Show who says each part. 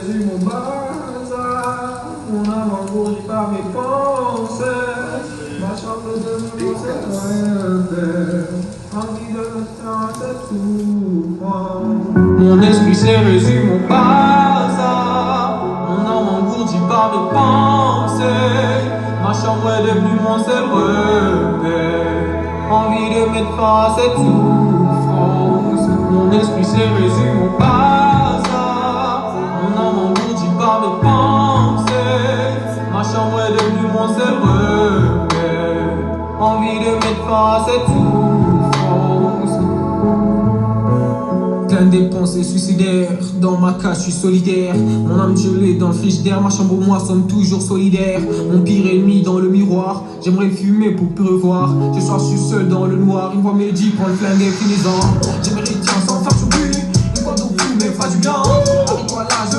Speaker 1: résume mon bazar. Mon âme engourdie par mes pensées. Ma chambre de mon secrétaire. Envie de me faire cette souffrance. Mon esprit s'est résumé mon bazar. Mon âme engourdie par mes pensées. Ma chambre est devenue mon seul repère. Envie de mettre fin à cette souffrance. Mon esprit s'est résumé mon bazar. Mon âme engourdie par mes pensées. Ma chambre est devenue mon seul repère. Envie de mettre fin à cette souffrance. Plein des pensées suicidaires. Dans ma cage, je suis solidaire. Mon âme gelée dans le frigidaire. Ma chambre, moi, sommes toujours solidaires. Mon pire ennemi dans le miroir. J'aimerais le fumer pour plus revoir. Ce soir, je suis seul dans le noir. Une voix me dit, prends le flingue et finis-en. J'aimerais dire sans faire j'oublie. Une fois donc tout, mais pas du bien. Avec toi là, je